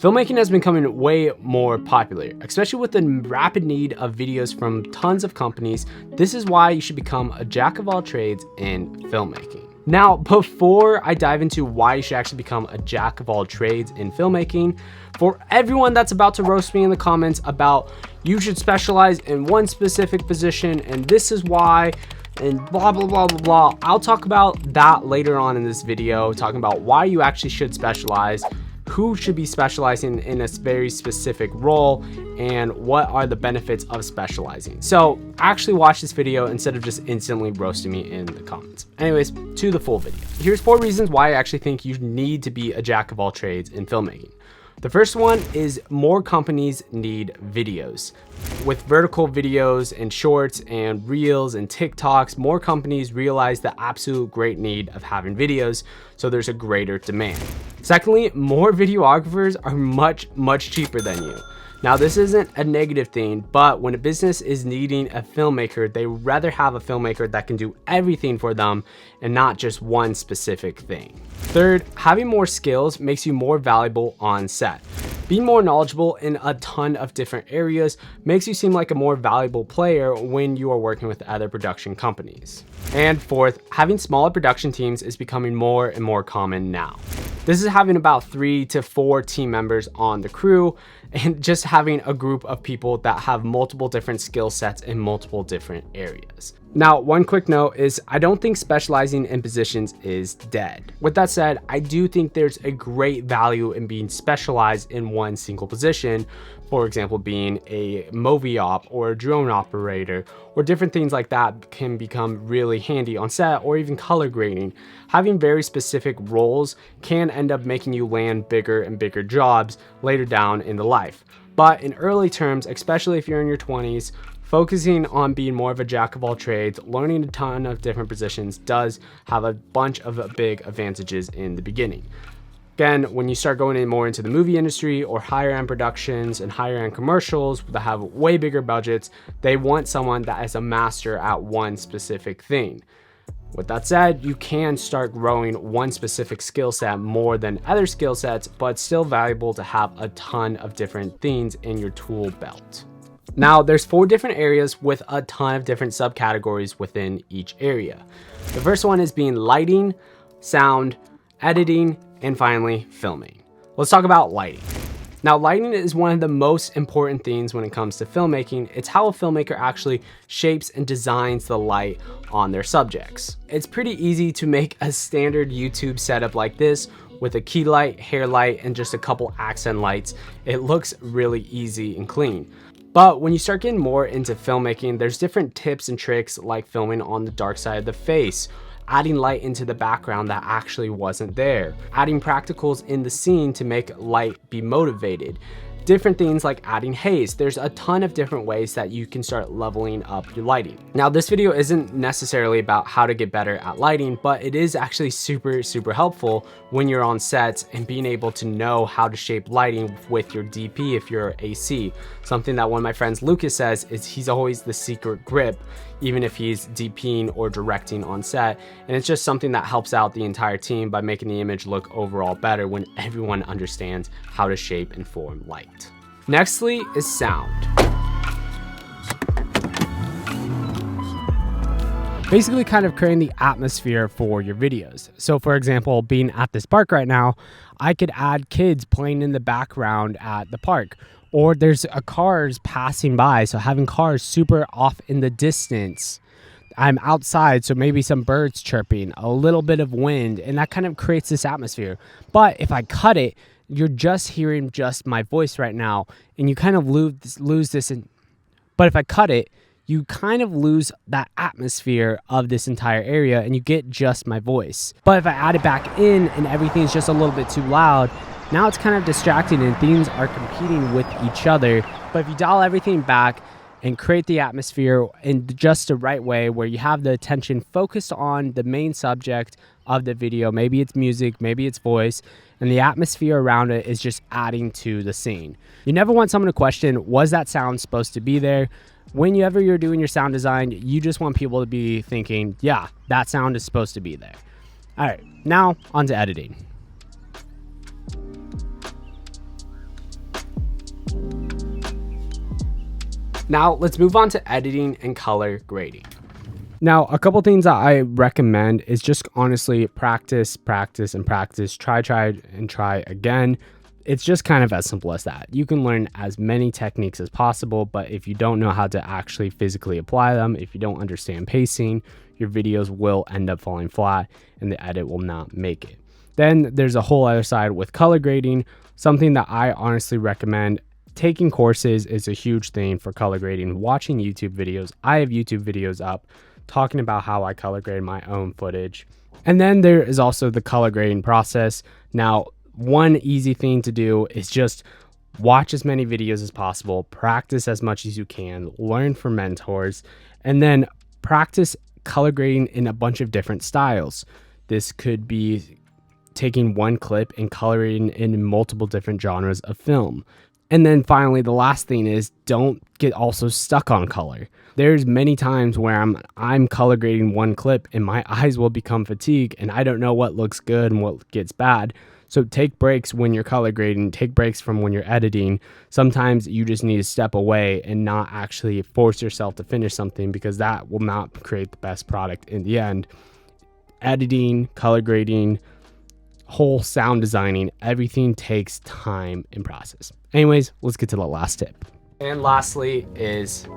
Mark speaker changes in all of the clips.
Speaker 1: Filmmaking has been becoming way more popular, especially with the rapid need of videos from tons of companies. This is why you should become a jack of all trades in filmmaking. Now, before I dive into why you should actually become a jack of all trades in filmmaking, for everyone that's about to roast me in the comments about you should specialize in one specific position and this is why, and blah, blah, blah, blah, blah. I'll talk about that later on in this video, talking about why you actually should specialize, who should be specializing in a very specific role, and what are the benefits of specializing. So actually watch this video instead of just instantly roasting me in the comments. Anyways, to the full video. Here's 4 reasons why I actually think you need to be a jack of all trades in filmmaking. The first one is more companies need videos. With vertical videos and shorts and reels and TikToks, more companies realize the absolute great need of having videos, so there's a greater demand. Secondly, more videographers are much cheaper than you. Now, this isn't a negative thing, but when a business is needing a filmmaker, they would rather have a filmmaker that can do everything for them and not just one specific thing. Third, having more skills makes you more valuable on set. Being more knowledgeable in a ton of different areas makes you seem like a more valuable player when you are working with other production companies. And fourth, having smaller production teams is becoming more and more common now. This is having about 3 to 4 team members on the crew and just having a group of people that have multiple different skill sets in multiple different areas. Now, one quick note is I don't think specializing in positions is dead. With that said, I do think there's a great value in being specialized in one single position. For example, being a movie op or a drone operator or different things like that can become really handy on set, or even color grading. Having very specific roles can end up making you land bigger and bigger jobs later down in the life. But in early terms, especially if you're in your 20s, focusing on being more of a jack of all trades, learning a ton of different positions does have a bunch of big advantages in the beginning. Again, when you start going in more into the movie industry or higher end productions and higher end commercials that have way bigger budgets, they want someone that is a master at one specific thing. With that said, you can start growing one specific skill set more than other skill sets, but it's still valuable to have a ton of different things in your tool belt. Now, there's 4 different areas with a ton of different subcategories within each area. The first one is being lighting, sound, editing, and finally, filming. Let's talk about lighting. Now, lighting is one of the most important things when it comes to filmmaking. It's how a filmmaker actually shapes and designs the light on their subjects. It's pretty easy to make a standard YouTube setup like this with a key light, hair light, and just a couple accent lights. It looks really easy and clean. But when you start getting more into filmmaking, there's different tips and tricks like filming on the dark side of the face, adding light into the background that actually wasn't there, adding practicals in the scene to make light be motivated, different things like adding haze. There's a ton of different ways that you can start leveling up your lighting. Now, this video isn't necessarily about how to get better at lighting, but it is actually super helpful when you're on sets and being able to know how to shape lighting with your DP if you're AC. Something that one of my friends Lucas says is he's always the secret grip, even if he's DPing or directing on set. And it's just something that helps out the entire team by making the image look overall better when everyone understands how to shape and form light. Nextly is sound. Basically kind of creating the atmosphere for your videos. So for example, being at this park right now, I could add kids playing in the background at the park. Or there's cars passing by, so having cars super off in the distance. I'm outside, so maybe some birds chirping, a little bit of wind, and that kind of creates this atmosphere. But if I cut it, you're just hearing just my voice right now, and you kind of lose this. But if I cut it, you kind of lose that atmosphere of this entire area, and you get just my voice. But if I add it back in and everything's just a little bit too loud, now it's kind of distracting and things are competing with each other. But if you dial everything back and create the atmosphere in just the right way where you have the attention focused on the main subject of the video, maybe it's music, maybe it's voice, and the atmosphere around it is just adding to the scene. You never want someone to question, was that sound supposed to be there? Whenever you're doing your sound design, you just want people to be thinking, yeah, that sound is supposed to be there. All right, now on to editing. Now let's move on to editing and color grading. Now, a couple things that I recommend is just honestly practice, practice, and practice. Try, and try again. It's just kind of as simple as that. You can learn as many techniques as possible, but if you don't know how to actually physically apply them, if you don't understand pacing, your videos will end up falling flat and the edit will not make it. Then there's a whole other side with color grading, something that I honestly recommend. Taking courses is a huge thing for color grading. Watching YouTube videos. I have YouTube videos up talking about how I color grade my own footage. And then there is also the color grading process. Now, one easy thing to do is just watch as many videos as possible, practice as much as you can, learn from mentors, and then practice color grading in a bunch of different styles. This could be taking one clip and coloring in multiple different genres of film. And then finally, the last thing is don't get also stuck on color. There's many times where I'm color grading one clip and my eyes will become fatigued and I don't know what looks good and what gets bad. So take breaks when you're color grading, take breaks from when you're editing. Sometimes you just need to step away and not actually force yourself to finish something, because that will not create the best product in the end. Editing, color grading, whole sound designing, everything takes time and process. Anyways, let's get to the last tip. And lastly is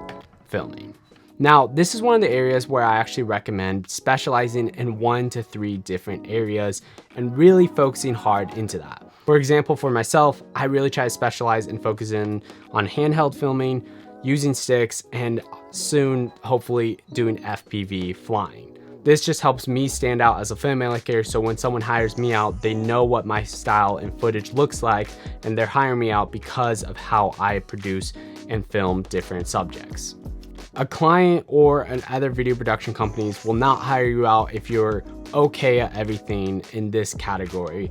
Speaker 1: filming. Now, this is one of the areas where I actually recommend specializing in 1 to 3 different areas and really focusing hard into that. For example, for myself, I really try to specialize and focus in on handheld filming, using sticks, and soon, hopefully, doing FPV flying. This just helps me stand out as a filmmaker, so when someone hires me out, they know what my style and footage looks like, and they're hiring me out because of how I produce and film different subjects. A client or other video production companies will not hire you out if you're okay at everything in this category.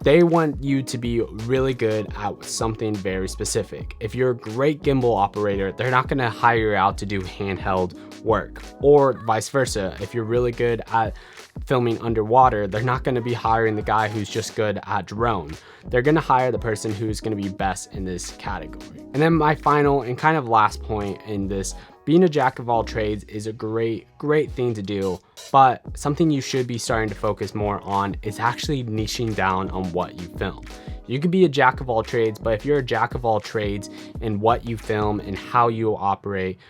Speaker 1: They want you to be really good at something very specific. If you're a great gimbal operator, they're not going to hire you out to do handheld work, or vice versa. If you're really good at filming underwater, they're not going to be hiring the guy who's just good at drone. They're going to hire the person who's going to be best in this category. And then my final and kind of last point in this, being a jack of all trades is a great thing to do, but something you should be starting to focus more on is actually niching down on what you film. You can be a jack of all trades, but if you're a jack of all trades in what you film and how you operate,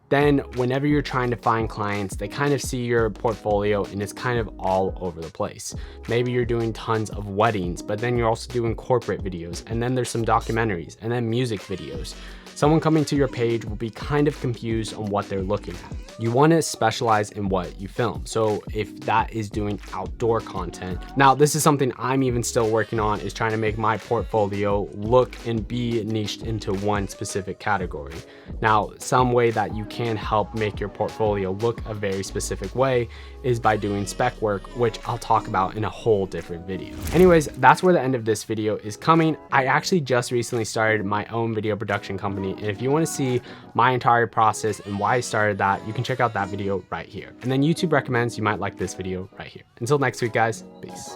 Speaker 1: then whenever you're trying to find clients, they kind of see your portfolio and it's kind of all over the place. Maybe you're doing tons of weddings, but then you're also doing corporate videos, and then there's some documentaries, and then music videos. Someone coming to your page will be kind of confused on what they're looking at. You want to specialize in what you film. So if that is doing outdoor content, now this is something I'm even still working on, is trying to make my portfolio look and be niched into one specific category. Now, some way that you can help make your portfolio look a very specific way is by doing spec work, which I'll talk about in a whole different video. Anyways, that's where the end of this video is coming. I actually just recently started my own video production company, and if you want to see my entire process and why I started that, you can check out that video right here. And then YouTube recommends you might like this video right here. Until next week, guys, peace.